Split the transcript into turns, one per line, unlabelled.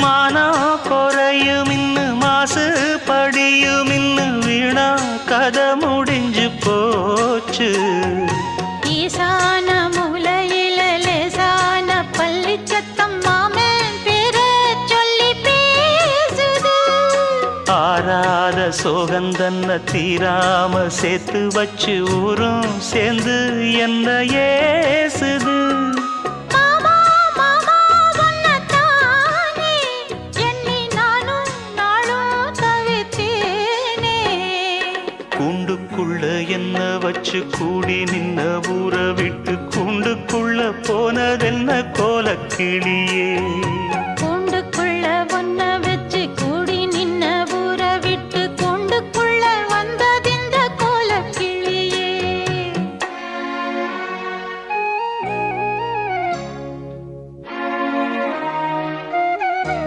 மானம் குறையும் இன்னு மாசு படியும் இன்னு வீணா கதை முடிஞ்சு போச்சு.
ஈசான மூலையில லேசான பள்ளி சத்தம் மாமன் பேர சொல்லி பேசுது.
ஆறாத சோகந்தன்ன தீராம சேர்த்து வச்சு ஊரும் சேர்ந்து என்ன ஏசுது. கூண்டுக்குள்ள என்ன வச்சு கூடி நின்ன ஊற விட்டு கூண்டுக்குள்ள போனதென்ன கோலக்கிளியே.